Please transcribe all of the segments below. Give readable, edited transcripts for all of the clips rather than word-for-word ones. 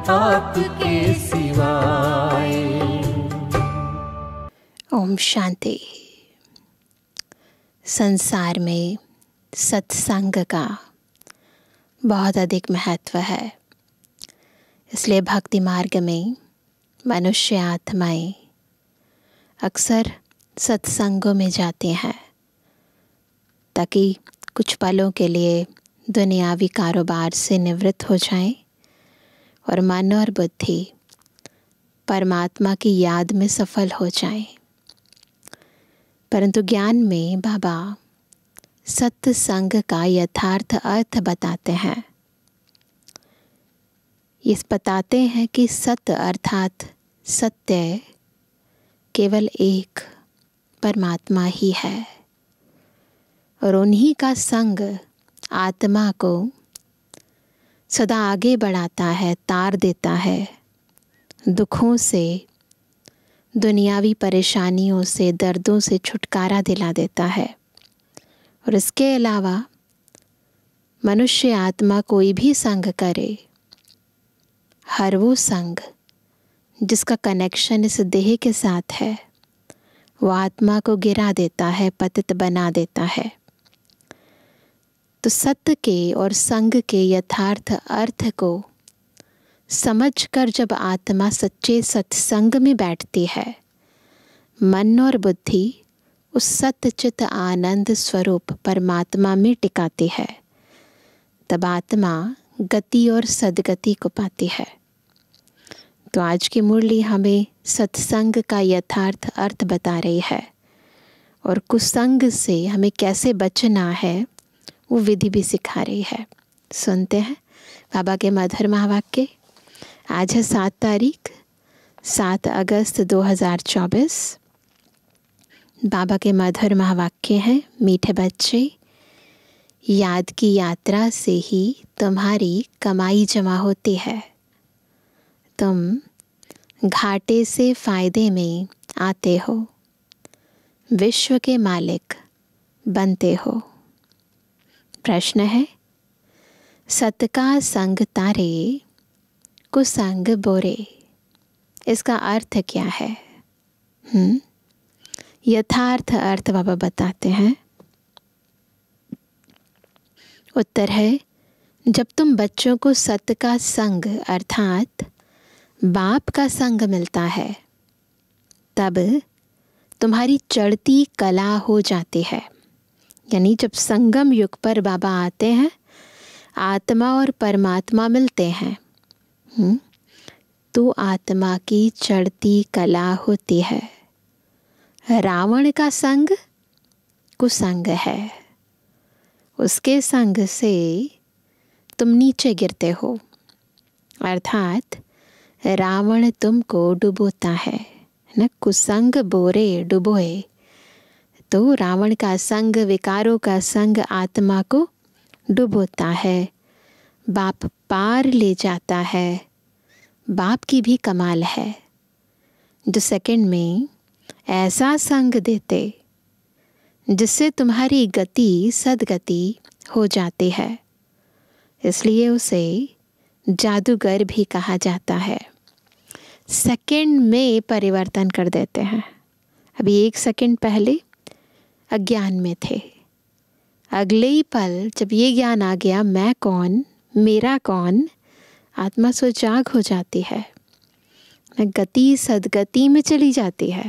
आपके सिवाय। ओम शांति। संसार में सत्संग का बहुत अधिक महत्व है, इसलिए भक्ति मार्ग में मनुष्य आत्माएं अक्सर सत्संगों में जाते हैं ताकि कुछ पलों के लिए दुनियावी कारोबार से निवृत्त हो जाएं और मन और बुद्धि परमात्मा की याद में सफल हो जाएं। परंतु ज्ञान में बाबा सत्संग का यथार्थ अर्थ बताते हैं। ये बताते हैं कि सत्य अर्थात सत्य केवल एक परमात्मा ही है और उन्हीं का संग आत्मा को सदा आगे बढ़ाता है, तार देता है, दुखों से, दुनियावी परेशानियों से, दर्दों से छुटकारा दिला देता है। और इसके अलावा मनुष्य आत्मा कोई भी संग करे, हर वो संग जिसका कनेक्शन इस देह के साथ है वो आत्मा को गिरा देता है, पतित बना देता है। तो सत्य के और संग के यथार्थ अर्थ को समझकर जब आत्मा सच्चे सत्संग में बैठती है, मन और बुद्धि उस सत्यचित आनंद स्वरूप परमात्मा में टिकाती है, तब आत्मा गति और सद्गति को पाती है। तो आज की मुरली हमें सत्संग का यथार्थ अर्थ बता रही है और कुसंग से हमें कैसे बचना है वो विधि भी सिखा रही है। सुनते हैं बाबा के मधुर महावाक्य। आज है 7 तारीख 7 अगस्त 2024। बाबा के मधुर महावाक्य हैं, मीठे बच्चे, याद की यात्रा से ही तुम्हारी कमाई जमा होती है। तुम घाटे से फायदे में आते हो, विश्व के मालिक बनते हो। प्रश्न है, सत का संग तारे, कुसंग बोरे। इसका अर्थ क्या है? यथार्थ अर्थ बाबा बताते हैं। उत्तर है, जब तुम बच्चों को सत का संग अर्थात बाप का संग मिलता है तब तुम्हारी चढ़ती कला हो जाती है। यानी जब संगम युग पर बाबा आते हैं, आत्मा और परमात्मा मिलते हैं, तो आत्मा की चढ़ती कला होती है। रावण का संग कुसंग है, उसके संग से तुम नीचे गिरते हो, अर्थात रावण तुमको डुबोता है ना। कुसंग बोरे डुबोए, तो रावण का संग, विकारों का संग आत्मा को डुबोता है, बाप पार ले जाता है। बाप की भी कमाल है जो सेकंड में ऐसा संग देते जिससे तुम्हारी गति सद्गति हो जाती है। इसलिए उसे जादूगर भी कहा जाता है। सेकंड में परिवर्तन कर देते हैं। अभी 1 सेकंड पहले अज्ञान में थे, अगले ही पल जब ये ज्ञान आ गया, मैं कौन, मेरा कौन, आत्मा सुजाग हो जाती है, गति सद्गति में चली जाती है।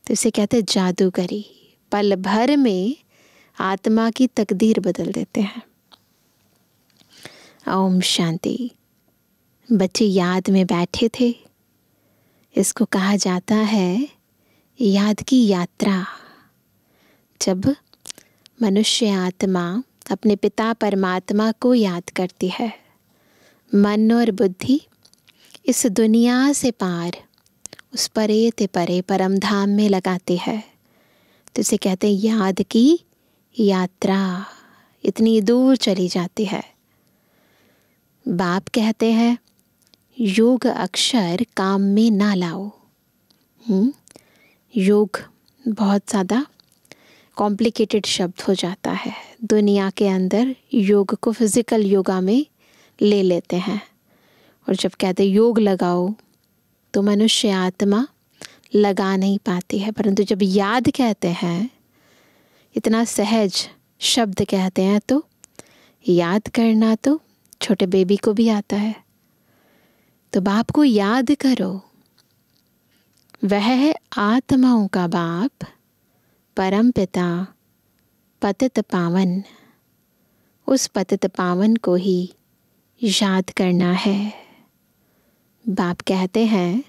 तो इसे कहते हैं जादूगरी। पल भर में आत्मा की तकदीर बदल देते हैं। ओम शांति। बच्चे याद में बैठे थे, इसको कहा जाता है याद की यात्रा। जब मनुष्य आत्मा अपने पिता परमात्मा को याद करती है, मन और बुद्धि इस दुनिया से पार उस परे ते परे परम धाम में लगाती है, तो इसे कहते हैं याद की यात्रा। इतनी दूर चली जाती है। बाप कहते हैं योग अक्षर काम में ना लाओ। योग बहुत ज़्यादा कॉम्प्लिकेटेड शब्द हो जाता है। दुनिया के अंदर योग को फिज़िकल योगा में ले लेते हैं और जब कहते योग लगाओ तो मनुष्य आत्मा लगा नहीं पाती है, परंतु जब याद कहते हैं, इतना सहज शब्द कहते हैं, तो याद करना तो छोटे बेबी को भी आता है। तो बाप को याद करो, वह है आत्माओं का बाप, परम पिता, पतित पावन। उस पतित पावन को ही याद करना है। बाप कहते हैं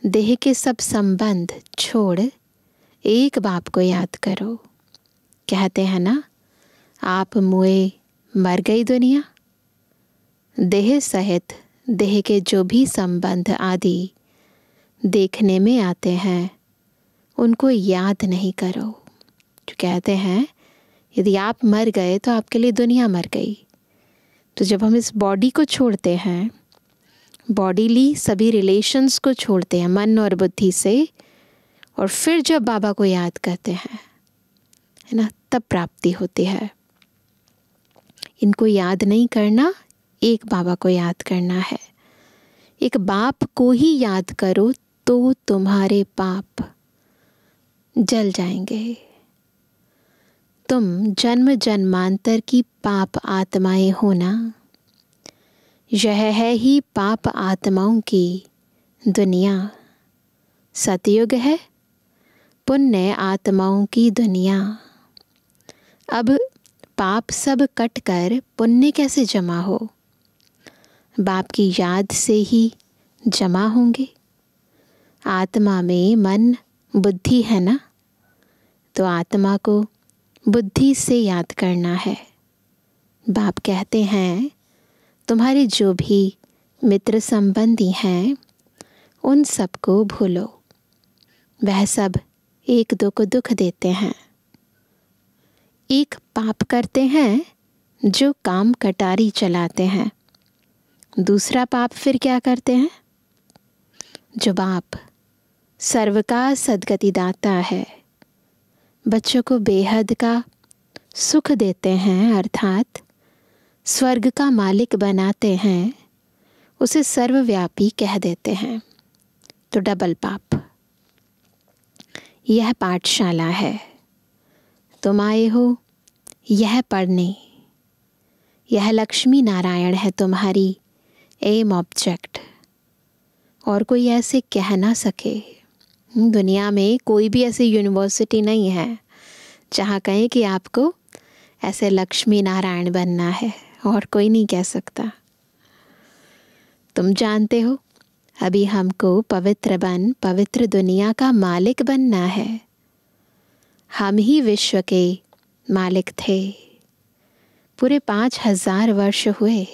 देह के सब संबंध छोड़ एक बाप को याद करो। कहते हैं ना, आप मुए मर गई दुनिया। देह सहित देह के जो भी संबंध आदि देखने में आते हैं उनको याद नहीं करो। जो कहते हैं यदि आप मर गए तो आपके लिए दुनिया मर गई। तो जब हम इस बॉडी को छोड़ते हैं, बॉडीली सभी रिलेशंस को छोड़ते हैं मन और बुद्धि से, और फिर जब बाबा को याद करते हैं, है ना, तब प्राप्ति होती है। इनको याद नहीं करना, एक बाबा को याद करना है। एक बाप को ही याद करो तो तुम्हारे पाप जल जाएंगे। तुम जन्म जन्मांतर की पाप आत्माएं हो ना। यह है ही पाप आत्माओं की दुनिया। सतयुग है पुण्य आत्माओं की दुनिया। अब पाप सब कट कर पुण्य कैसे जमा हो? बाप की याद से ही जमा होंगे। आत्मा में मन बुद्धि है ना, तो आत्मा को बुद्धि से याद करना है। बाप कहते हैं तुम्हारे जो भी मित्र संबंधी हैं उन सबको भूलो, वह सब एक दो को दुख देते हैं। एक पाप करते हैं जो काम कटारी चलाते हैं। दूसरा पाप फिर क्या करते हैं? जो बाप सर्व का सद्गति दाता है, बच्चों को बेहद का सुख देते हैं, अर्थात स्वर्ग का मालिक बनाते हैं, उसे सर्वव्यापी कह देते हैं। तो डबल पाप। यह पाठशाला है, तुम आए हो यह पढ़ने। यह लक्ष्मी नारायण है तुम्हारी एम ऑब्जेक्ट, और कोई ऐसे कह ना सके। दुनिया में कोई भी ऐसी यूनिवर्सिटी नहीं है जहाँ कहें कि आपको ऐसे लक्ष्मी नारायण बनना है, और कोई नहीं कह सकता। तुम जानते हो अभी हमको पवित्र बन पवित्र दुनिया का मालिक बनना है। हम ही विश्व के मालिक थे। पूरे 5000 वर्ष हुए।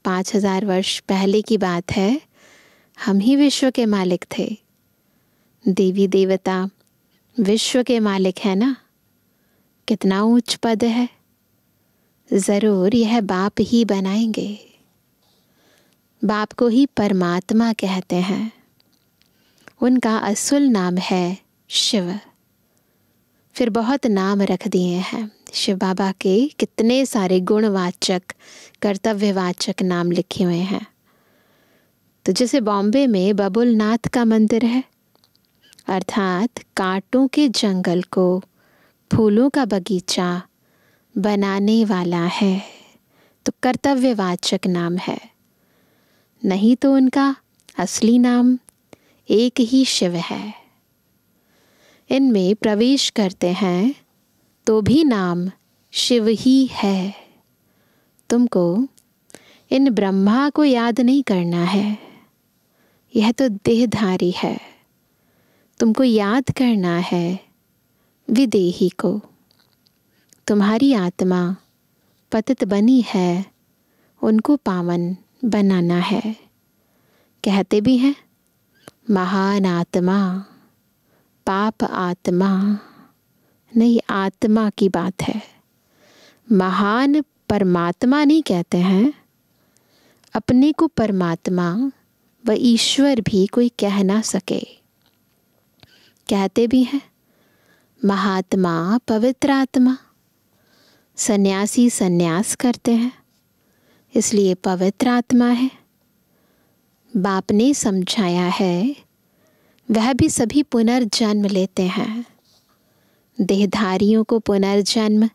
5000 वर्ष पहले की बात है, हम ही विश्व के मालिक थे। देवी देवता विश्व के मालिक है ना। कितना ऊंच पद है। ज़रूर यह बाप ही बनाएंगे। बाप को ही परमात्मा कहते हैं। उनका असुल नाम है शिव। फिर बहुत नाम रख दिए हैं। शिव बाबा के कितने सारे गुणवाचक कर्तव्यवाचक नाम लिखे हुए हैं। तो जैसे बॉम्बे में बबुलनाथ का मंदिर है, अर्थात कांटों के जंगल को फूलों का बगीचा बनाने वाला है, तो कर्तव्यवाचक नाम है। नहीं तो उनका असली नाम एक ही शिव है। इनमें प्रवेश करते हैं तो भी नाम शिव ही है। तुमको इन ब्रह्मा को याद नहीं करना है, यह तो देहधारी है। तुमको याद करना है विदेही को। तुम्हारी आत्मा पतित बनी है, उनको पावन बनाना है। कहते भी हैं महान आत्मा, पाप आत्मा नहीं, आत्मा की बात है। महान परमात्मा नहीं कहते हैं। अपने को परमात्मा व ईश्वर भी कोई कह ना सके। कहते भी हैं महात्मा पवित्र आत्मा। सन्यासी सन्यास करते हैं, इसलिए पवित्र आत्मा है। बाप ने समझाया है, वह भी सभी पुनर्जन्म लेते हैं। देहधारियों को पुनर्जन्म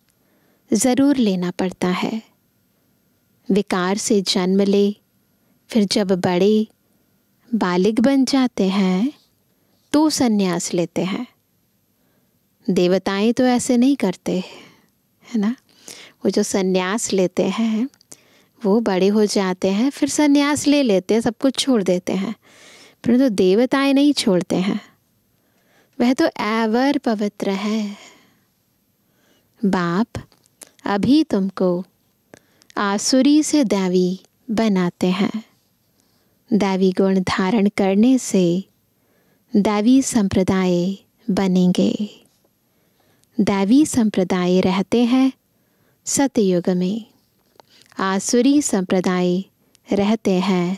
ज़रूर लेना पड़ता है। विकार से जन्म ले, फिर जब बड़े बालिग बन जाते हैं तो संन्यास लेते हैं। देवताएं तो ऐसे नहीं करते, है ना। वो जो संन्यास लेते हैं वो बड़े हो जाते हैं, फिर संन्यास ले लेते हैं, सब कुछ छोड़ देते हैं। परंतु देवताएं नहीं छोड़ते हैं, वह तो एवर पवित्र है। बाप अभी तुमको आसुरी से दैवी बनाते हैं। दैवी गुण धारण करने से दैवी संप्रदाय बनेंगे। दैवी संप्रदाय रहते हैं सतयुग में, आसुरी संप्रदाय रहते हैं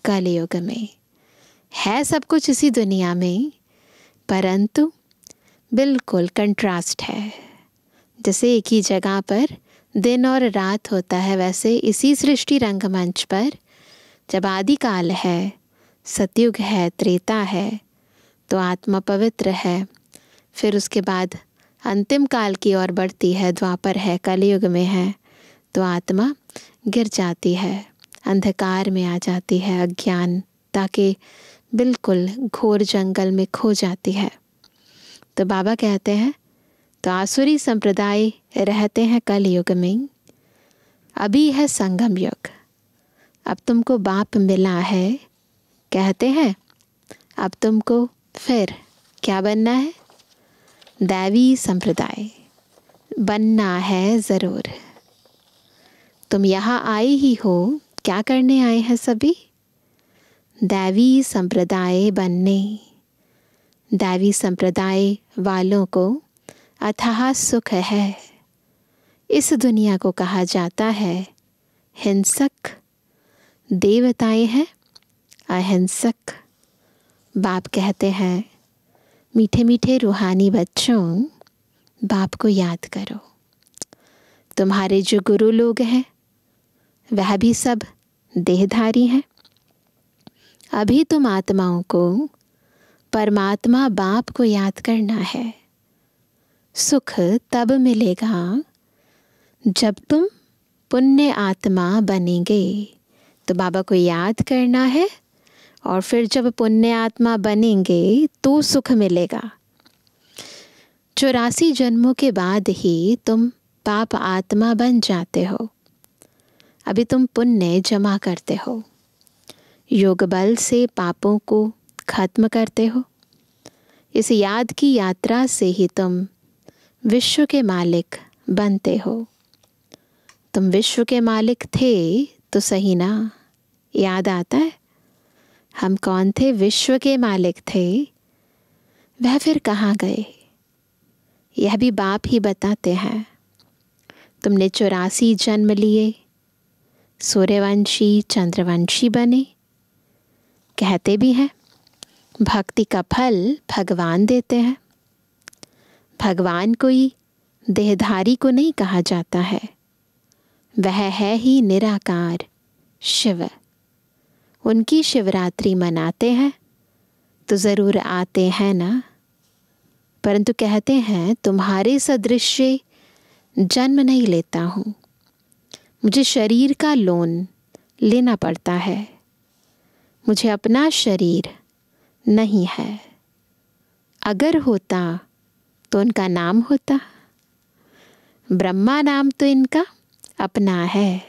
कलयुग में। है सब कुछ इसी दुनिया में, परंतु बिल्कुल कंट्रास्ट है। जैसे एक ही जगह पर दिन और रात होता है, वैसे इसी सृष्टि रंगमंच पर जब आदिकाल है, सतयुग है, त्रेता है, तो आत्मा पवित्र है। फिर उसके बाद अंतिम काल की ओर बढ़ती है, द्वापर है, कलयुग में है, तो आत्मा गिर जाती है, अंधकार में आ जाती है, अज्ञानता के बिल्कुल घोर जंगल में खो जाती है। तो बाबा कहते हैं, तो आसुरी संप्रदाय रहते हैं कलयुग में। अभी है संगम युग, अब तुमको बाप मिला है। कहते हैं अब तुमको फिर क्या बनना है? दैवी संप्रदाय बनना है ज़रूर। तुम यहाँ आए ही हो, क्या करने आए हैं सभी? दैवी संप्रदाय बनने। दैवी संप्रदाय वालों को अथाह सुख है। इस दुनिया को कहा जाता है हिंसक, देवताएं हैं अहिंसक। बाप कहते हैं, मीठे मीठे रूहानी बच्चों, बाप को याद करो। तुम्हारे जो गुरु लोग हैं वह भी सब देहधारी हैं। अभी तुम आत्माओं को परमात्मा बाप को याद करना है। सुख तब मिलेगा जब तुम पुण्य आत्मा बनेंगे। तो बाबा को याद करना है, और फिर जब पुण्य आत्मा बनेंगे तो सुख मिलेगा। 84 जन्मों के बाद ही तुम पाप आत्मा बन जाते हो। अभी तुम पुण्य जमा करते हो, योग बल से पापों को खत्म करते हो। इस याद की यात्रा से ही तुम विश्व के मालिक बनते हो। तुम विश्व के मालिक थे तो सही ना? याद आता है हम कौन थे? विश्व के मालिक थे। वह फिर कहाँ गए? यह भी बाप ही बताते हैं। तुमने 84 जन्म लिए, सूर्यवंशी चंद्रवंशी बने। कहते भी हैं भक्ति का फल भगवान देते हैं। भगवान कोई देहधारी को नहीं कहा जाता है, वह है ही निराकार शिव। उनकी शिवरात्रि मनाते हैं तो ज़रूर आते हैं ना। परंतु कहते हैं तुम्हारे सदृश जन्म नहीं लेता हूँ, मुझे शरीर का लोन लेना पड़ता है। मुझे अपना शरीर नहीं है। अगर होता तो उनका नाम होता। ब्रह्मा नाम तो इनका अपना है।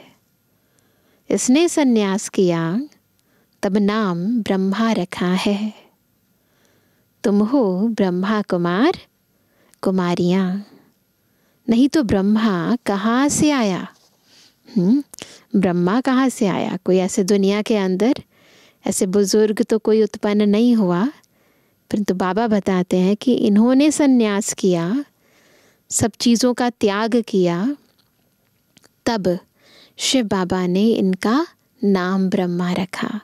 इसने सन्यास किया तब नाम ब्रह्मा रखा है। तुम हो ब्रह्मा कुमार कुमारियाँ। नहीं तो ब्रह्मा कहाँ से आया? ब्रह्मा कहाँ से आया? कोई ऐसे दुनिया के अंदर ऐसे बुजुर्ग तो कोई उत्पन्न नहीं हुआ। परंतु बाबा बताते हैं कि इन्होंने सन्यास किया, सब चीज़ों का त्याग किया, तब शिव बाबा ने इनका नाम ब्रह्मा रखा।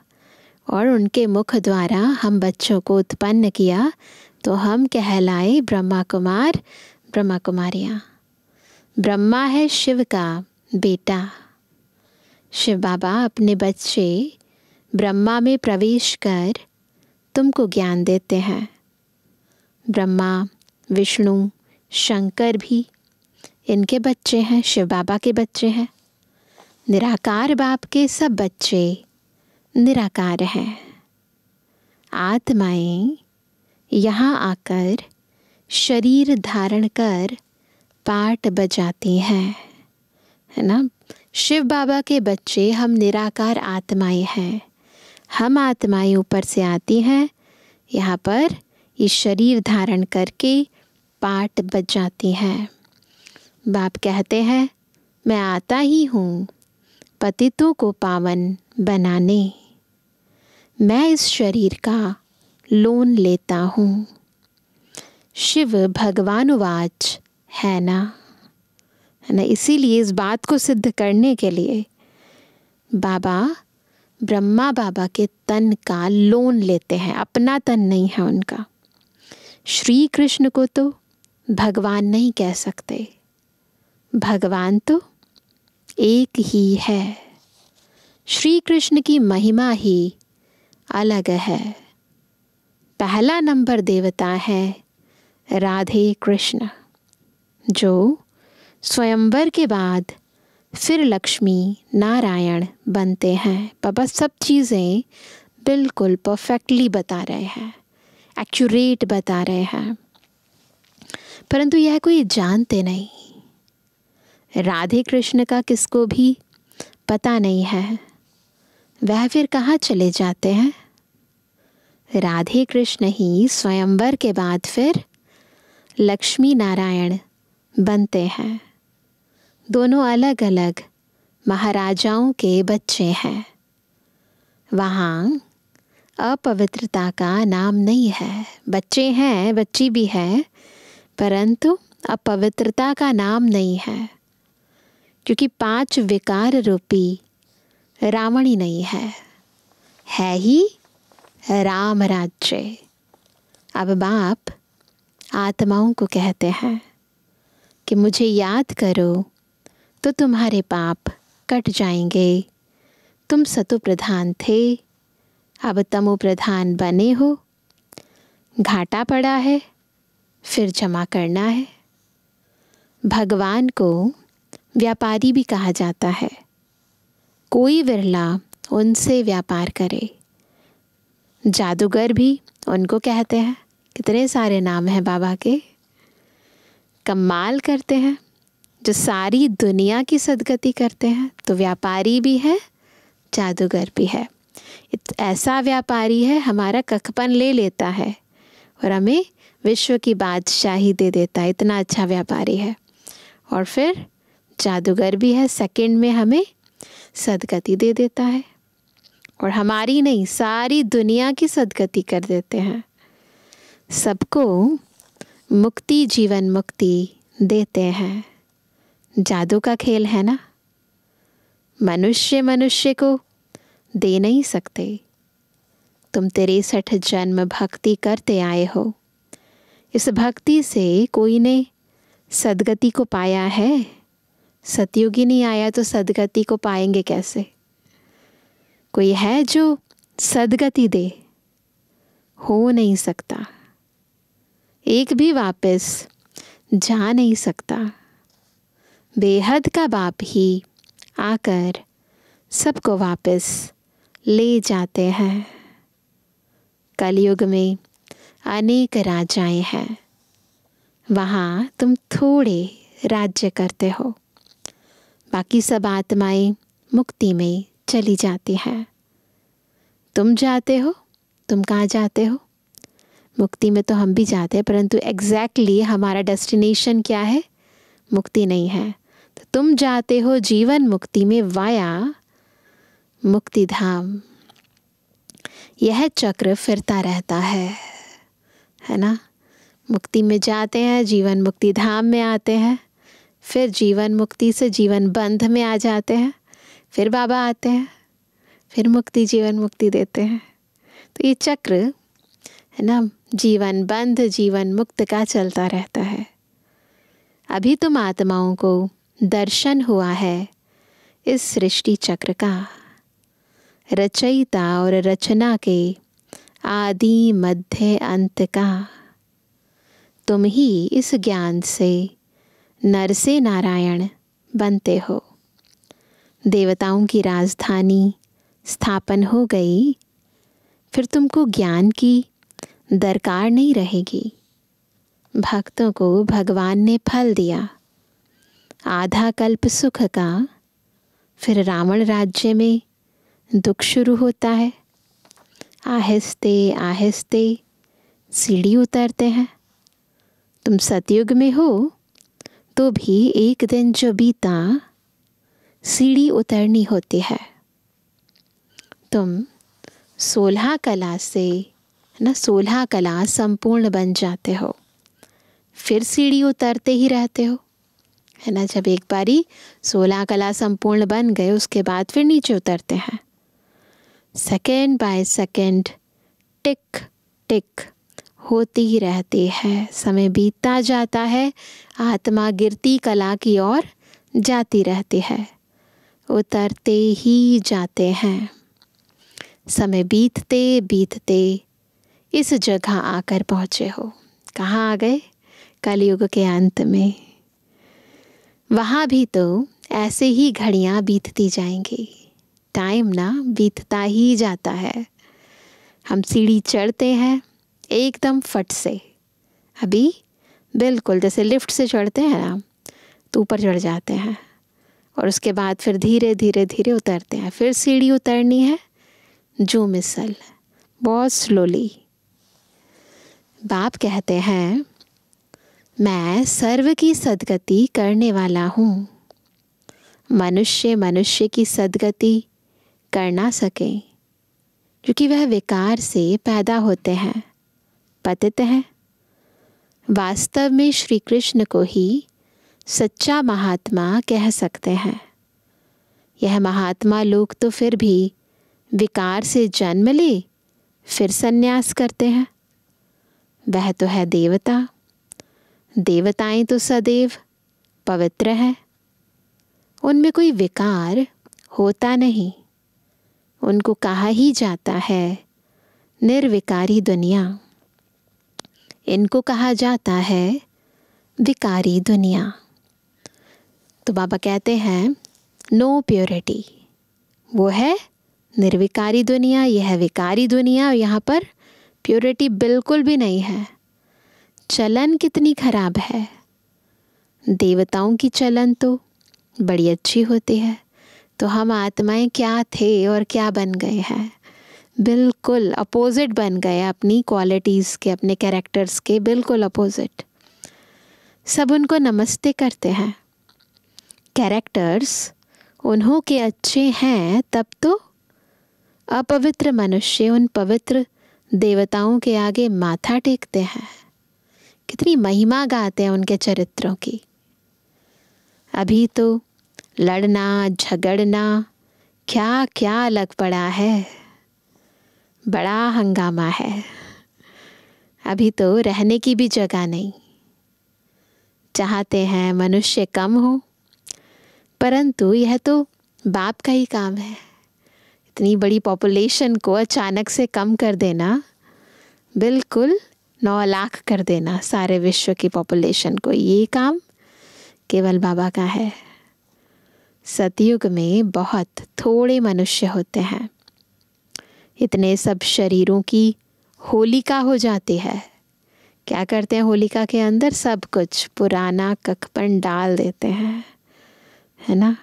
और उनके मुख द्वारा हम बच्चों को उत्पन्न किया तो हम कहलाए ब्रह्मा कुमार ब्रह्मा कुमारियाँ। ब्रह्मा है शिव का बेटा। शिव बाबा अपने बच्चे ब्रह्मा में प्रवेश कर तुमको ज्ञान देते हैं। ब्रह्मा, विष्णु, शंकर भी इनके बच्चे हैं, शिव बाबा के बच्चे हैं। निराकार बाप के सब बच्चे निराकार हैं। आत्माएं यहाँ आकर शरीर धारण कर पाठ बजाती हैं, है ना। शिव बाबा के बच्चे हम निराकार आत्माएं हैं। हम आत्माएं ऊपर से आती हैं, यहाँ पर ये शरीर धारण करके पाठ बजाती हैं। बाप कहते हैं, मैं आता ही हूँ पतितों को पावन बनाने। मैं इस शरीर का लोन लेता हूँ। शिव भगवानुवाच, है ना, है ना। इसीलिए इस बात को सिद्ध करने के लिए बाबा ब्रह्मा बाबा के तन का लोन लेते हैं, अपना तन नहीं है उनका। श्री कृष्ण को तो भगवान नहीं कह सकते, भगवान तो एक ही है। श्री कृष्ण की महिमा ही अलग है। पहला नंबर देवता है राधे कृष्ण, जो स्वयंवर के बाद फिर लक्ष्मी नारायण बनते हैं। बाबा सब चीज़ें बिल्कुल परफेक्टली बता रहे हैं, एक्यूरेट बता रहे हैं, परंतु यह कोई जानते नहीं। राधे कृष्ण का किसको भी पता नहीं है, वह फिर कहाँ चले जाते हैं। राधे कृष्ण ही स्वयंवर के बाद फिर लक्ष्मी नारायण बनते हैं। दोनों अलग अलग महाराजाओं के बच्चे हैं। वहाँ अपवित्रता का नाम नहीं है। बच्चे हैं, बच्ची भी है, परंतु अपवित्रता का नाम नहीं है, क्योंकि 5 विकार रूपी रावण ही नहीं है ही राम राज्य। अब बाप आत्माओं को कहते हैं कि मुझे याद करो तो तुम्हारे पाप कट जाएंगे। तुम सतो प्रधान थे, अब तमो प्रधान बने हो। घाटा पड़ा है, फिर जमा करना है। भगवान को व्यापारी भी कहा जाता है। कोई विरला उनसे व्यापार करे। जादूगर भी उनको कहते हैं। कितने सारे नाम हैं बाबा के। कमाल करते हैं, जो सारी दुनिया की सदगति करते हैं। तो व्यापारी भी है, जादूगर भी है। ऐसा व्यापारी है, हमारा कखपन ले लेता है और हमें विश्व की बादशाही दे देता है। इतना अच्छा व्यापारी है। और फिर जादूगर भी है, सेकंड में हमें सदगति दे देता है, और हमारी नहीं, सारी दुनिया की सदगति कर देते हैं। सबको मुक्ति, जीवन मुक्ति देते हैं। जादू का खेल है ना। मनुष्य को दे नहीं सकते। तुम 63 जन्म भक्ति करते आए हो। इस भक्ति से कोई ने सदगति को पाया है? सतयुगी नहीं आया तो सदगति को पाएंगे कैसे? कोई है जो सदगति दे? हो नहीं सकता। एक भी वापस जा नहीं सकता। बेहद का बाप ही आकर सबको वापस ले जाते हैं। कलयुग में अनेक राजाएं हैं, वहाँ तुम थोड़े राज्य करते हो, बाकी सब आत्माएं मुक्ति में चली जाती हैं। तुम जाते हो, तुम कहाँ जाते हो? मुक्ति में तो हम भी जाते हैं, परंतु एग्जैक्टली हमारा डेस्टिनेशन क्या है? मुक्ति नहीं है। तो तुम जाते हो जीवन मुक्ति में वाया मुक्ति धाम। यह चक्र फिरता रहता है ना। मुक्ति में जाते हैं, जीवन मुक्ति धाम में आते हैं, फिर जीवन मुक्ति से जीवन बंध में आ जाते हैं, फिर बाबा आते हैं, फिर मुक्ति जीवन मुक्ति देते हैं। तो ये चक्र है ना, जीवन बंध जीवन मुक्त का चलता रहता है। अभी तुम आत्माओं को दर्शन हुआ है, इस सृष्टि चक्र का, रचयिता और रचना के आदि मध्य अंत का। तुम ही इस ज्ञान से नर से नारायण बनते हो। देवताओं की राजधानी स्थापन हो गई, फिर तुमको ज्ञान की दरकार नहीं रहेगी। भक्तों को भगवान ने फल दिया, आधा कल्प सुख का, फिर रावण राज्य में दुख शुरू होता है। आहिस्ते आहिस्ते सीढ़ी उतरते हैं। तुम सतयुग में हो तो भी एक दिन जो बीता, सीढ़ी उतरनी होती है। तुम 16 कला से 16 कला संपूर्ण बन जाते हो, फिर सीढ़ी उतरते ही रहते हो, है ना। जब एक बारी 16 कला संपूर्ण बन गए, उसके बाद फिर नीचे उतरते हैं। सेकेंड बाय सेकेंड, टिक टिक होती ही रहती है। समय बीतता जाता है, आत्मा गिरती कला की ओर जाती रहती है। उतरते ही जाते हैं। समय बीतते बीतते इस जगह आकर पहुँचे हो। कहाँ आ गए? कलयुग के अंत में। वहाँ भी तो ऐसे ही घड़ियाँ बीतती जाएंगी। टाइम ना बीतता ही जाता है। हम सीढ़ी चढ़ते हैं एकदम फट से, अभी बिल्कुल जैसे लिफ्ट से चढ़ते हैं ना, तो ऊपर चढ़ जाते हैं और उसके बाद फिर धीरे धीरे धीरे उतरते हैं। फिर सीढ़ी उतरनी है जो मिसल, बहुत स्लोली। बाप कहते हैं, मैं सर्व की सद्गति करने वाला हूँ। मनुष्य मनुष्य की सद्गति कर ना सके, क्योंकि वह विकार से पैदा होते हैं, पतित हैं। वास्तव में श्री कृष्ण को ही सच्चा महात्मा कह सकते हैं। यह महात्मा लोग तो फिर भी विकार से जन्म ले फिर संन्यास करते हैं। वह तो है देवता। देवताएं तो सदैव पवित्र है, उनमें कोई विकार होता नहीं। उनको कहा ही जाता है निर्विकारी दुनिया। इनको कहा जाता है विकारी दुनिया। तो बाबा कहते हैं नो प्योरिटी, वो है निर्विकारी दुनिया, यह है विकारी दुनिया। और यहाँ पर प्योरिटी बिल्कुल भी नहीं है। चलन कितनी खराब है। देवताओं की चलन तो बड़ी अच्छी होती है, तो हम आत्माएं क्या थे और क्या बन गए हैं, बिल्कुल अपोजिट बन गए। अपनी क्वालिटीज़ के, अपने कैरेक्टर्स के बिल्कुल अपोजिट। सब उनको नमस्ते करते हैं। कैरेक्टर्स उन्हों के अच्छे हैं तब तो अपवित्र मनुष्य उन पवित्र देवताओं के आगे माथा टेकते हैं, कितनी महिमा गाते हैं उनके चरित्रों की। अभी तो लड़ना झगड़ना क्या क्या लग पड़ा है, बड़ा हंगामा है। अभी तो रहने की भी जगह नहीं। चाहते हैं मनुष्य कम हो, परंतु यह तो बाप का ही काम है। इतनी बड़ी पॉपुलेशन को अचानक से कम कर देना, बिल्कुल 9 लाख कर देना सारे विश्व की पॉपुलेशन को, ये काम केवल बाबा का है। सतयुग में बहुत थोड़े मनुष्य होते हैं। इतने सब शरीरों की होलिका हो जाती है। क्या करते हैं होलिका के अंदर? सब कुछ पुराना कखपन डाल देते हैं, है ना।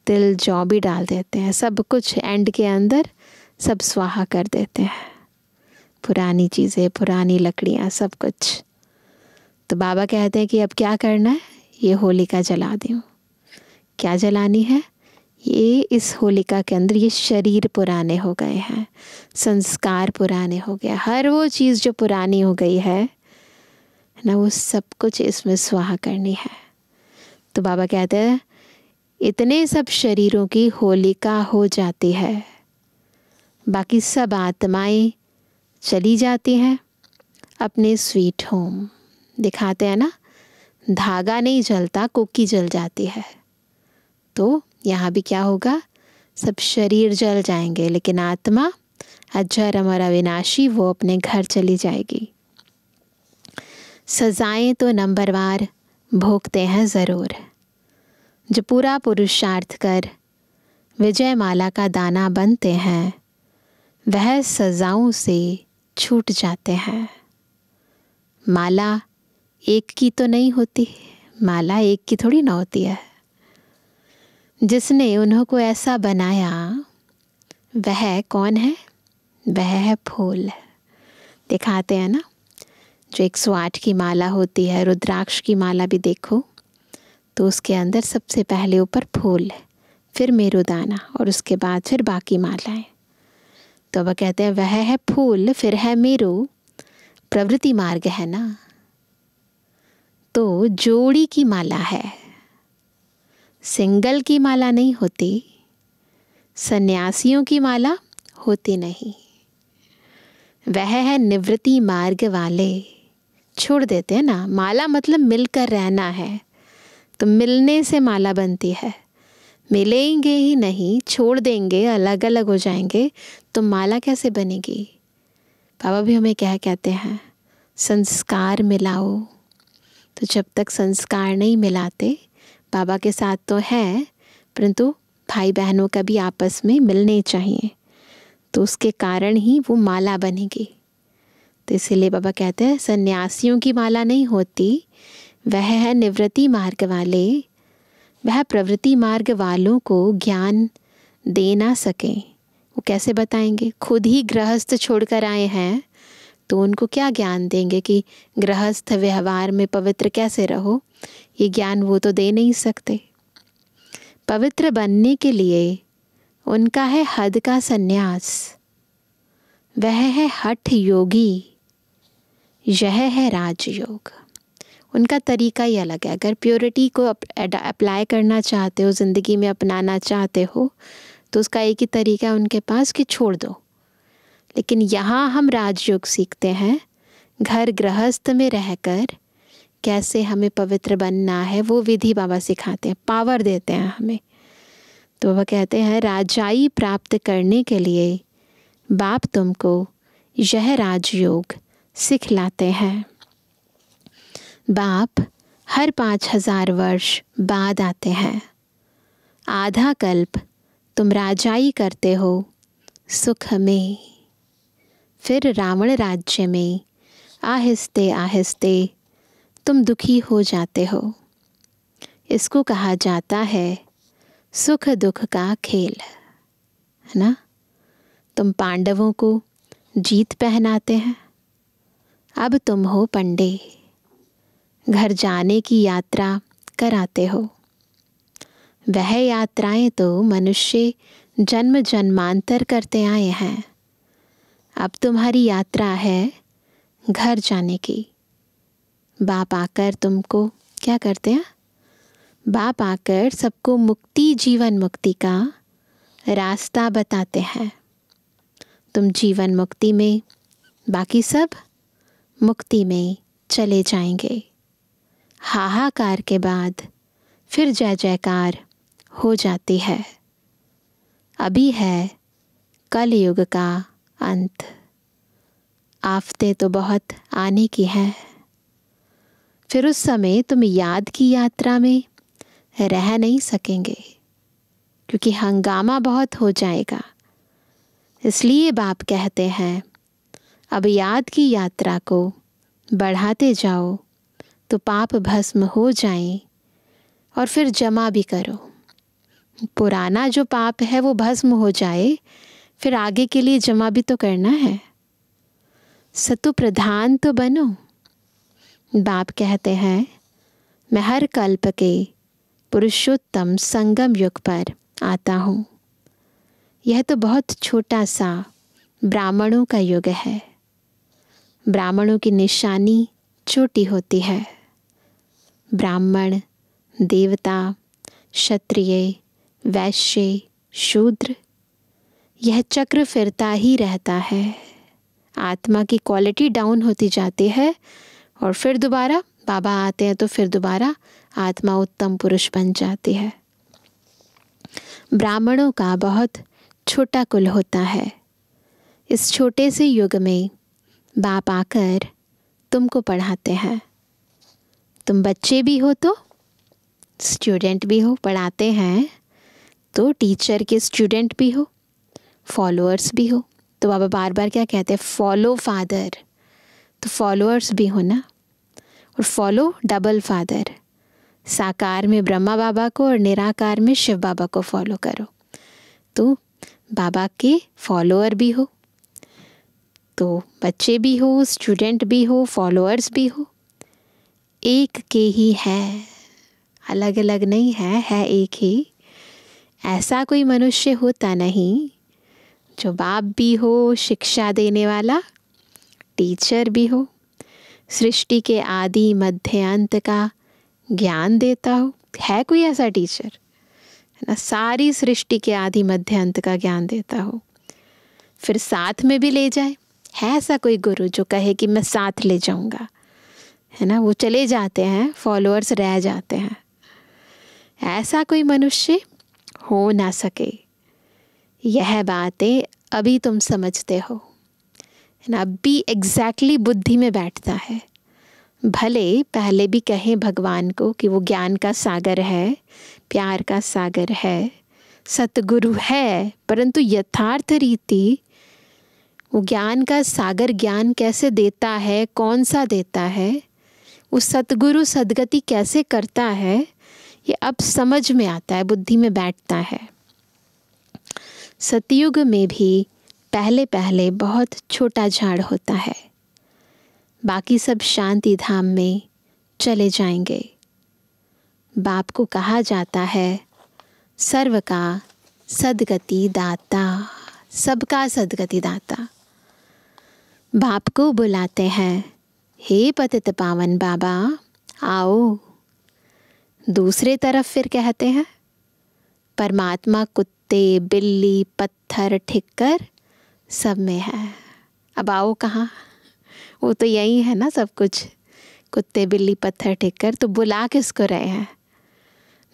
तिल जौ भी डाल देते हैं, सब कुछ एंड के अंदर सब स्वाहा कर देते हैं। पुरानी चीज़ें, पुरानी लकड़ियाँ, सब कुछ। तो बाबा कहते हैं कि अब क्या करना है, ये होलिका जला दूँ। क्या जलानी है? ये इस होलिका के अंदर ये शरीर पुराने हो गए हैं, संस्कार पुराने हो गया, हर वो चीज़ जो पुरानी हो गई है ना, वो सब कुछ इसमें स्वाहा करनी है। तो बाबा कहते हैं इतने सब शरीरों की होलिका हो जाती है, बाकी सब आत्माएं चली जाती हैं अपने स्वीट होम। दिखाते हैं ना, धागा नहीं जलता, कुकी जल जाती है। तो यहाँ भी क्या होगा, सब शरीर जल जाएंगे, लेकिन आत्मा अजर अमर अविनाशी वो अपने घर चली जाएगी। सजाएं तो नंबरवार भोगते हैं ज़रूर, जो पूरा पुरुषार्थ कर विजय माला का दाना बनते हैं, वह सजाओं से छूट जाते हैं। माला एक की तो नहीं होती, माला एक की थोड़ी ना होती है। जिसने उन्हों को ऐसा बनाया वह कौन है, वह है फूल। दिखाते हैं ना, जो 108 की माला होती है, रुद्राक्ष की माला भी देखो तो उसके अंदर सबसे पहले ऊपर फूल, फिर मेरुदाना और उसके बाद फिर बाकी मालाएं। तो वह कहते हैं वह है फूल, फिर है मेरु, प्रवृत्ति मार्ग है ना। तो जोड़ी की माला है, सिंगल की माला नहीं होती, सन्यासियों की माला होती नहीं। वह है निवृत्ति मार्ग वाले, छोड़ देते हैं ना। माला मतलब मिलकर रहना है, तो मिलने से माला बनती है। मिलेंगे ही नहीं, छोड़ देंगे, अलग अलग हो जाएंगे, तो माला कैसे बनेगी। बाबा भी हमें क्या कहते हैं, संस्कार मिलाओ। तो जब तक संस्कार नहीं मिलाते, बाबा के साथ तो है, परंतु भाई बहनों का भी आपस में मिलने चाहिए, तो उसके कारण ही वो माला बनेगी। तो इसीलिए बाबा कहते हैं सन्यासियों की माला नहीं होती, वह है निवृत्ति मार्ग वाले। वह प्रवृत्ति मार्ग वालों को ज्ञान दे ना सकें, वो कैसे बताएंगे। खुद ही गृहस्थ छोड़कर आए हैं, तो उनको क्या ज्ञान देंगे कि गृहस्थ व्यवहार में पवित्र कैसे रहो। ये ज्ञान वो तो दे नहीं सकते। पवित्र बनने के लिए उनका है हद का संन्यास, वह है हठ योगी, यह है राजयोग। उनका तरीका ही अलग है। अगर प्योरिटी को अप्लाई करना चाहते हो, ज़िंदगी में अपनाना चाहते हो, तो उसका एक ही तरीका है उनके पास कि छोड़ दो। लेकिन यहाँ हम राजयोग सीखते हैं, घर गृहस्थ में रहकर कैसे हमें पवित्र बनना है, वो विधि बाबा सिखाते हैं, पावर देते हैं हमें। तो वह कहते हैं राजाई प्राप्त करने के लिए बाप तुमको यह राजयोग सिखलाते हैं। बाप हर 5000 वर्ष बाद आते हैं। आधा कल्प तुम राजाई करते हो सुख में, फिर रावण राज्य में आहिस्ते आहिस्ते तुम दुखी हो जाते हो। इसको कहा जाता है सुख दुख का खेल, है ना। तुम पांडवों को जीत पहनाते हैं, अब तुम हो पंडे, घर जाने की यात्रा कराते हो। वह यात्राएं तो मनुष्य जन्म जन्मांतर करते आए हैं, अब तुम्हारी यात्रा है घर जाने की। बाप आकर तुमको क्या करते हैं, बाप आकर सबको मुक्ति, जीवन मुक्ति का रास्ता बताते हैं। तुम जीवन मुक्ति में, बाकी सब मुक्ति में चले जाएंगे। हाहाकार के बाद फिर जय जयकार हो जाती है। अभी है कलयुग का अंत, आफतें तो बहुत आने की हैं। फिर उस समय तुम याद की यात्रा में रह नहीं सकेंगे, क्योंकि हंगामा बहुत हो जाएगा। इसलिए बाप कहते हैं अब याद की यात्रा को बढ़ाते जाओ, तो पाप भस्म हो जाएं, और फिर जमा भी करो। पुराना जो पाप है वो भस्म हो जाए, फिर आगे के लिए जमा भी तो करना है। सतु प्रधान तो बनो। बाप कहते हैं मैं हर कल्प के पुरुषोत्तम संगम युग पर आता हूँ। यह तो बहुत छोटा सा ब्राह्मणों का युग है। ब्राह्मणों की निशानी छोटी होती है। ब्राह्मण, देवता, क्षत्रिय, वैश्य, शूद्र, यह चक्र फिरता ही रहता है। आत्मा की क्वालिटी डाउन होती जाती है, और फिर दोबारा बाबा आते हैं तो फिर दोबारा आत्मा उत्तम पुरुष बन जाती है। ब्राह्मणों का बहुत छोटा कुल होता है। इस छोटे से युग में बाप आकर तुमको पढ़ाते हैं। तुम बच्चे भी हो तो स्टूडेंट भी हो, पढ़ाते हैं तो टीचर के स्टूडेंट भी हो, फॉलोअर्स भी हो। तो बाबा बार बार क्या कहते हैं, फॉलो फादर, तो फॉलोअर्स भी हो ना। और फॉलो डबल फादर, साकार में ब्रह्मा बाबा को और निराकार में शिव बाबा को फॉलो करो। तो बाबा के फॉलोअर भी हो, तो बच्चे भी हो, स्टूडेंट भी हो, फॉलोअर्स भी हो। एक के ही है, अलग अलग नहीं है एक ही। ऐसा कोई मनुष्य होता नहीं जो बाप भी हो, शिक्षा देने वाला, टीचर भी हो, सृष्टि के आदि मध्य अंत का ज्ञान देता हो। है कोई ऐसा टीचर, है ना? सारी सृष्टि के आदि मध्य अंत का ज्ञान देता हो, फिर साथ में भी ले जाए। है ऐसा कोई गुरु जो कहे कि मैं साथ ले जाऊंगा, है ना? वो चले जाते हैं, फॉलोअर्स रह जाते हैं। ऐसा कोई मनुष्य हो ना सके। यह बातें अभी तुम समझते हो, है ना? अभी एग्जैक्टली बुद्धि में बैठता है। भले पहले भी कहें भगवान को कि वो ज्ञान का सागर है, प्यार का सागर है, सतगुरु है, परंतु यथार्थ रीति वो ज्ञान का सागर ज्ञान कैसे देता है, कौन सा देता है, वो सतगुरु सदगति कैसे करता है, ये अब समझ में आता है, बुद्धि में बैठता है। सतयुग में भी पहले पहले बहुत छोटा झाड़ होता है, बाकी सब शांति धाम में चले जाएंगे। बाप को कहा जाता है सर्व का सदगति दाता, सबका सदगति दाता। बाप को बुलाते हैं, हे पतित पावन बाबा आओ। दूसरे तरफ फिर कहते हैं परमात्मा कुत्ते बिल्ली पत्थर ठिक्कर सब में है। अब आओ कहाँ, वो तो यही है ना सब कुछ, कुत्ते बिल्ली पत्थर ठिक्कर। तो बुला किसको रहे हैं?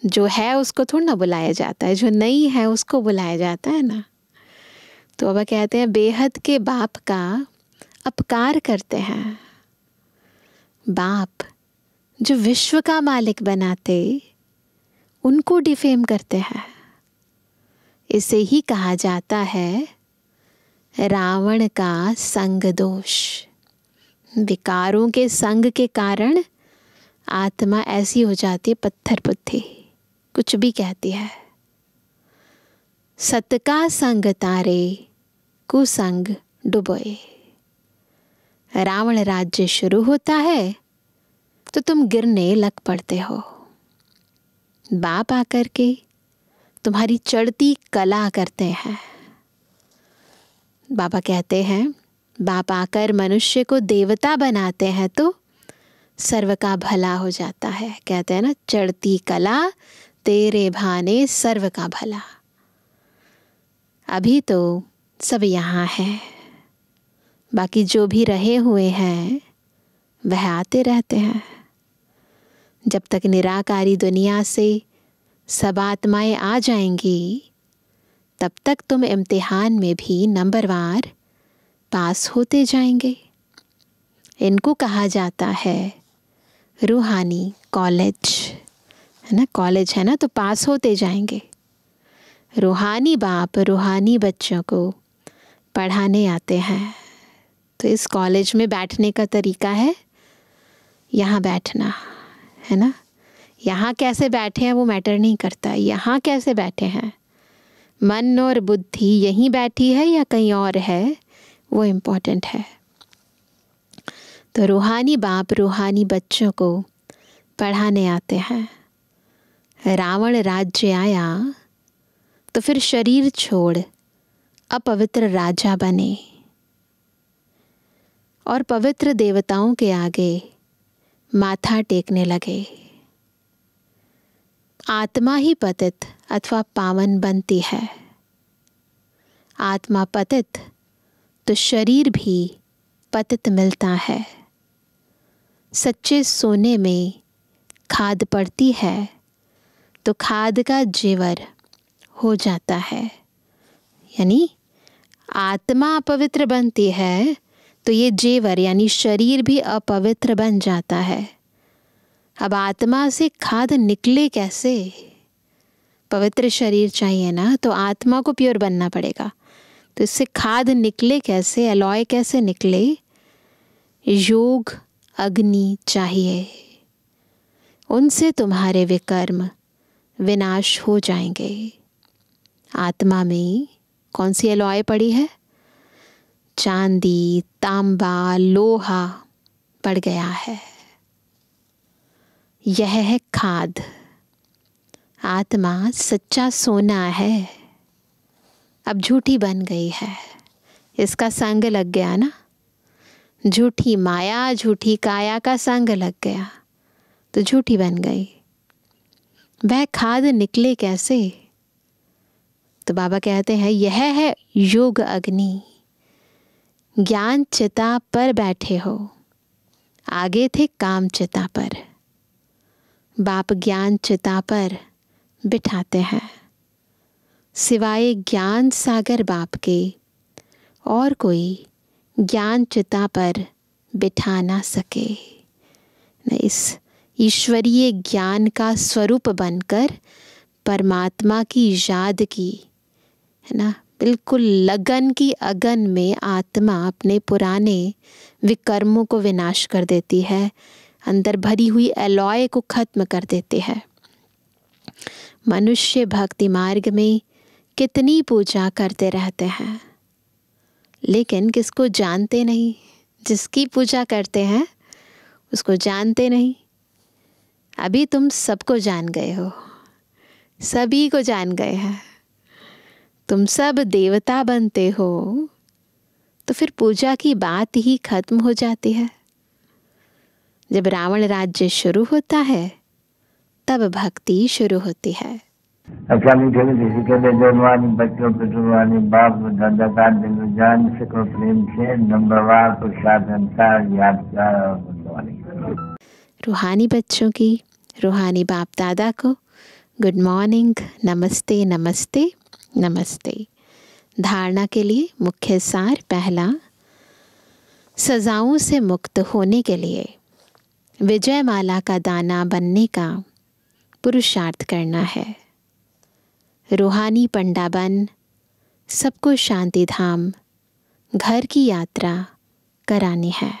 जो है उसको थोड़ा ना बुलाया जाता है, जो नहीं है उसको बुलाया जाता है ना। तो अब कहते हैं बेहद के बाप का अपकार करते हैं। बाप जो विश्व का मालिक बनाते, उनको डिफेम करते हैं। इसे ही कहा जाता है रावण का संग दोष। विकारों के संग के कारण आत्मा ऐसी हो जाती है पत्थर बुद्धि, कुछ भी कहती है। सत का संग तारे कुसंग डुबोए। रावण राज्य शुरू होता है तो तुम गिरने लग पड़ते हो। बाप आकर के तुम्हारी चढ़ती कला करते हैं। बाबा कहते हैं बाप आकर मनुष्य को देवता बनाते हैं तो सर्व का भला हो जाता है। कहते हैं ना चढ़ती कला तेरे भाने सर्व का भला। अभी तो सब यहाँ है, बाकी जो भी रहे हुए हैं वह आते रहते हैं। जब तक निराकारी दुनिया से सब आत्माएं आ जाएंगी, तब तक तुम इम्तिहान में भी नंबरवार पास होते जाएंगे। इनको कहा जाता है रूहानी कॉलेज, है ना? कॉलेज है ना, तो पास होते जाएंगे। रूहानी बाप रूहानी बच्चों को पढ़ाने आते हैं। तो इस कॉलेज में बैठने का तरीका है यहाँ बैठना, है ना? यहाँ कैसे बैठे हैं वो मैटर नहीं करता, यहाँ कैसे बैठे हैं, मन और बुद्धि यहीं बैठी है या कहीं और है, वो इम्पोर्टेंट है। तो रूहानी बाप रूहानी बच्चों को पढ़ाने आते हैं। रावण राज्य आया तो फिर शरीर छोड़ अपवित्र राजा बने और पवित्र देवताओं के आगे माथा टेकने लगे। आत्मा ही पतित अथवा पावन बनती है। आत्मा पतित तो शरीर भी पतित मिलता है। सच्चे सोने में खाद पड़ती है तो खाद का जेवर हो जाता है। यानी आत्मा अपवित्र बनती है तो ये जेवर यानी शरीर भी अपवित्र बन जाता है। अब आत्मा से खाद निकले कैसे? पवित्र शरीर चाहिए ना, तो आत्मा को प्योर बनना पड़ेगा। तो इससे खाद निकले कैसे, अलॉय कैसे निकले? योग अग्नि चाहिए, उनसे तुम्हारे विकर्म विनाश हो जाएंगे। आत्मा में कौन सी अलॉय पड़ी है? चांदी, तांबा, लोहा पड़ गया है। यह है खाद। आत्मा सच्चा सोना है, अब झूठी बन गई है। इसका संग लग गया ना, झूठी माया, झूठी काया का संग लग गया तो झूठी बन गई। वह खाद निकले कैसे? तो बाबा कहते हैं यह है योग अग्नि। ज्ञान चिता पर बैठे हो, आगे थे काम चिता पर। बाप ज्ञान चिता पर बिठाते हैं, सिवाय ज्ञान सागर बाप के और कोई ज्ञान चिता पर बिठा ना सके। इस ईश्वरीय ज्ञान का स्वरूप बनकर परमात्मा की याद की, है ना, बिल्कुल लगन की अगन में आत्मा अपने पुराने विकर्मों को विनाश कर देती है, अंदर भरी हुई अलॉय को खत्म कर देते हैं। मनुष्य भक्ति मार्ग में कितनी पूजा करते रहते हैं, लेकिन किसको जानते नहीं। जिसकी पूजा करते हैं उसको जानते नहीं। अभी तुम सबको जान गए हो, सभी को जान गए हैं। तुम सब देवता बनते हो तो फिर पूजा की बात ही खत्म हो जाती है। जब रावण राज्य शुरू होता है तब भक्ति शुरू होती है। अच्छा मीठे मीठे के बेजवानी बच्चों पे जुबानी बाप दादा का दिल जान सको प्रेम से नंबरवार प्रसाद अनुसार याद कर और रूहानी बच्चों की रूहानी बाप दादा को गुड मॉर्निंग, नमस्ते नमस्ते नमस्ते। धारणा के लिए मुख्य सार पहला, सजाओं से मुक्त होने के लिए विजय माला का दाना बनने का पुरुषार्थ करना है। रूहानी पंडा बन सबको शांति धाम घर की यात्रा करानी है।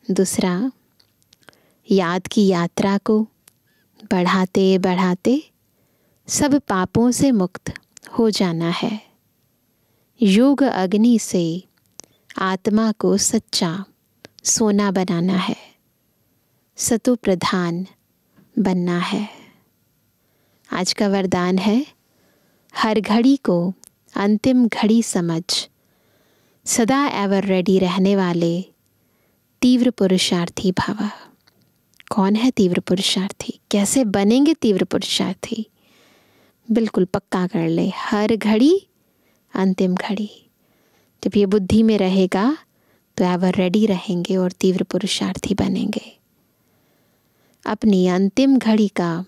दूसरा, याद की यात्रा को बढ़ाते बढ़ाते सब पापों से मुक्त हो जाना है। योग अग्नि से आत्मा को सच्चा सोना बनाना है, सतो प्रधान बनना है। आज का वरदान है, हर घड़ी को अंतिम घड़ी समझ सदा एवर रेडी रहने वाले तीव्र पुरुषार्थी भव। कौन है तीव्र पुरुषार्थी? कैसे बनेंगे तीव्र पुरुषार्थी? बिल्कुल पक्का कर ले, हर घड़ी अंतिम घड़ी। जब ये बुद्धि में रहेगा तो एवर रेडी रहेंगे और तीव्र पुरुषार्थी बनेंगे। अपनी अंतिम घड़ी का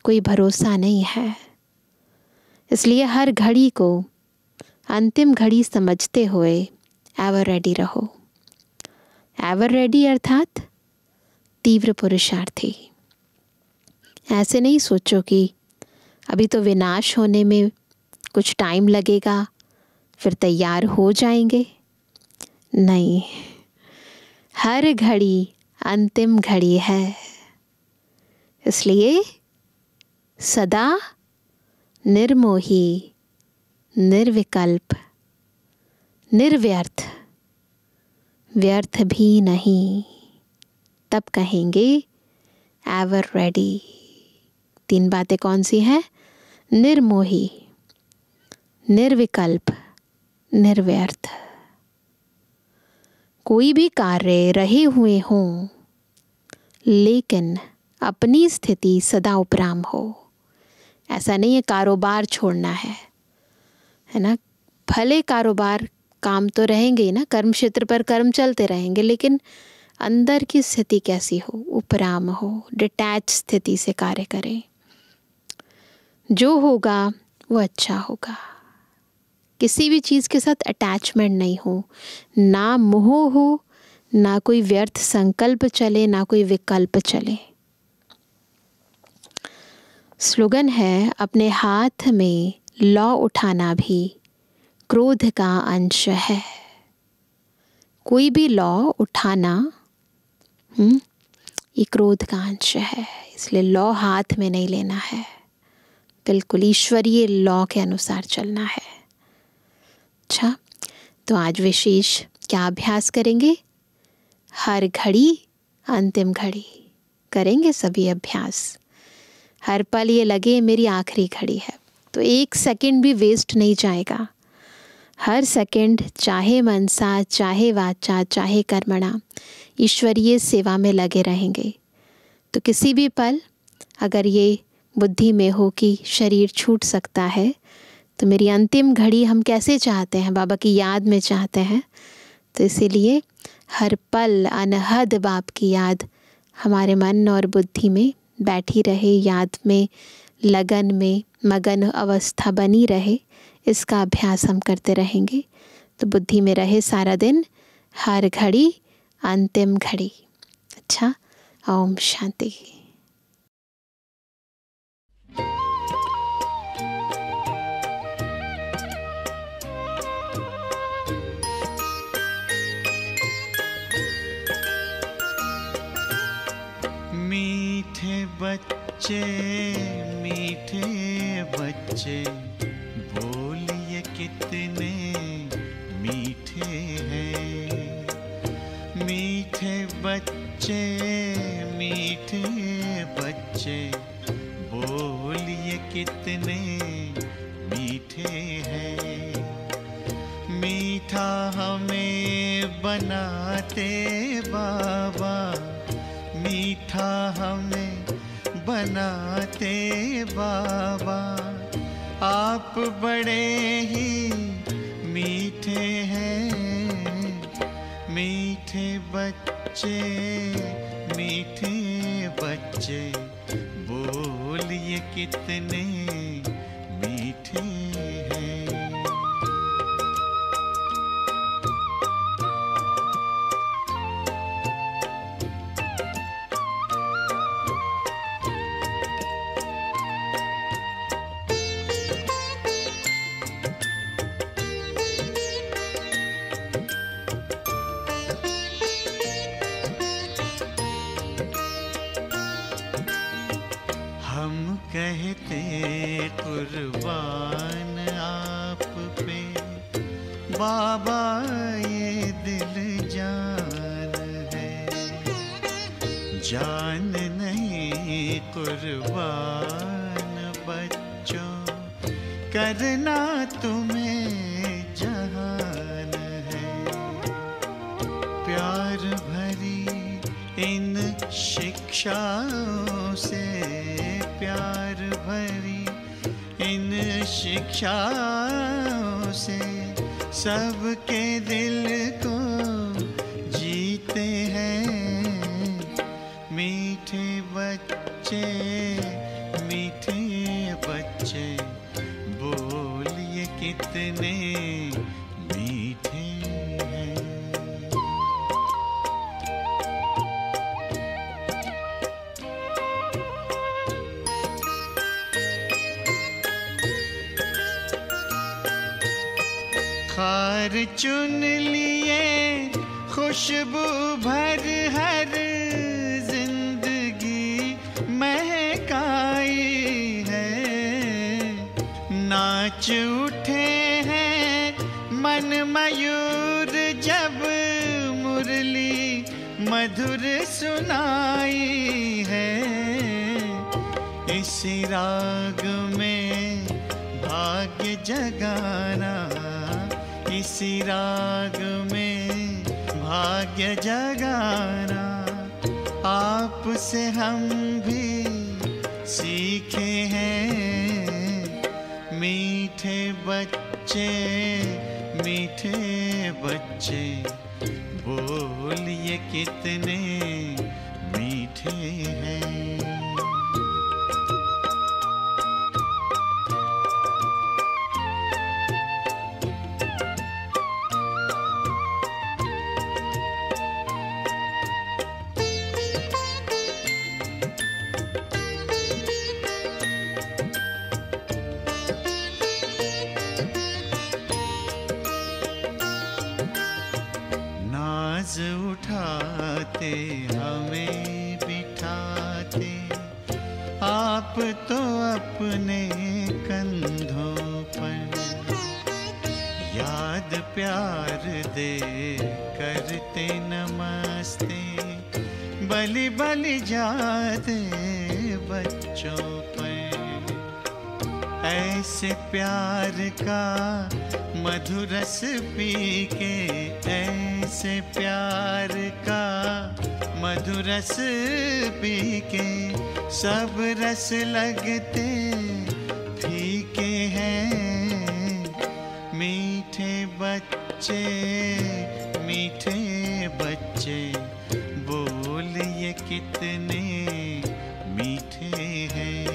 कोई भरोसा नहीं है, इसलिए हर घड़ी को अंतिम घड़ी समझते हुए एवर रेडी रहो। एवर रेडी अर्थात तीव्र पुरुषार्थी। ऐसे नहीं सोचो कि अभी तो विनाश होने में कुछ टाइम लगेगा, फिर तैयार हो जाएंगे। नहीं, हर घड़ी अंतिम घड़ी है। इसलिए सदा निर्मोही, निर्विकल्प, निर्व्यर्थ, व्यर्थ भी नहीं, तब कहेंगे एवर रेडी। 3 बातें कौन सी हैं? निर्मोही, निर्विकल्प, निर्व्यर्थ। कोई भी कार्य रहे हुए हों, लेकिन अपनी स्थिति सदा उपराम हो। ऐसा नहीं है कारोबार छोड़ना है ना। भले कारोबार काम तो रहेंगे ही ना, कर्म क्षेत्र पर कर्म चलते रहेंगे, लेकिन अंदर की स्थिति कैसी हो? उपराम हो, डिटैच स्थिति से कार्य करें। जो होगा वो अच्छा होगा। किसी भी चीज़ के साथ अटैचमेंट नहीं हो, ना मोह हो, ना कोई व्यर्थ संकल्प चले, ना कोई विकल्प चले। स्लोगन है, अपने हाथ में लौ उठाना भी क्रोध का अंश है। कोई भी लौ उठाना ये क्रोध का अंश है, इसलिए लौ हाथ में नहीं लेना है, बिल्कुल ईश्वरीय लौ के अनुसार चलना है। अच्छा, तो आज विशेष क्या अभ्यास करेंगे? हर घड़ी अंतिम घड़ी करेंगे सभी अभ्यास। हर पल ये लगे मेरी आखिरी घड़ी है, तो 1 सेकंड भी वेस्ट नहीं जाएगा। हर सेकंड चाहे मनसा, चाहे वाचा, चाहे कर्मणा, ईश्वरीय सेवा में लगे रहेंगे। तो किसी भी पल अगर ये बुद्धि में हो कि शरीर छूट सकता है, तो मेरी अंतिम घड़ी हम कैसे चाहते हैं? बाबा की याद में चाहते हैं। तो इसीलिए हर पल अनहद बाप की याद हमारे मन और बुद्धि में बैठी रहे, याद में लगन में मगन अवस्था बनी रहे, इसका अभ्यास हम करते रहेंगे। तो बुद्धि में रहे सारा दिन, हर घड़ी अंतिम घड़ी। अच्छा, ओम शांति। मीठे बच्चे, मीठे बच्चे, बोलिए कितने मीठे हैं। मीठे बच्चे, मीठे बच्चे, बोलिए कितने मीठे हैं। मीठा हमें बनाते बाबा, मीठा हमें बनाते बाबा, आप बड़े ही मीठे हैं। मीठे बच्चे, मीठे बच्चे, बोलिए कितने मीठे हैं। कहते कुर्बान आप पे बाबा, ये दिल जान है। जान नहीं कुर्बान बच्चों, करना तुम्हें जहान है। प्यार भरी इन शिक्षाओं से, प्यार भरी इन शिक्षाओं से, सबके दिल को जीते हैं। मीठे बच्चे, मीठे बच्चे, बोलिए कितने मीठे हैं। खार चुन लिए खुशबू भर हर जिंदगी महकाई है। नाच उठे हैं मन मयूर जब मुरली मधुर सुनाई है। इसी राग में भाग्य जगाना, इसी राग में भाग्य जगाना, आपसे हम भी सीखे हैं। मीठे बच्चे, मीठे बच्चे, बोलिए कितने मीठे हैं। सुलाते हमें बिठाते, आप तो अपने कंधों पर। याद प्यार दे करते नमस्ते, बलि बलि जाते बच्चों पर। ऐसे प्यार का मधुर रस पी के, ऐसे प्यार का मधुर रस पी के, सब रस लगते फीके हैं। मीठे बच्चे, मीठे बच्चे, बोल ये कितने मीठे हैं।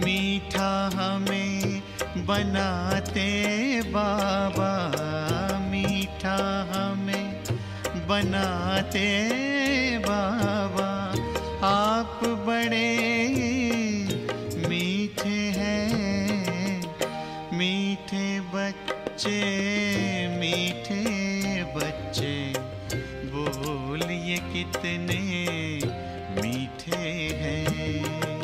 मीठा हमें बनाते बाबा, मीठा हमें बनाते बाबा। आप बड़े मीठे हैं, मीठे बच्चे, मीठे बच्चे, बोल ये कितने मीठे हैं।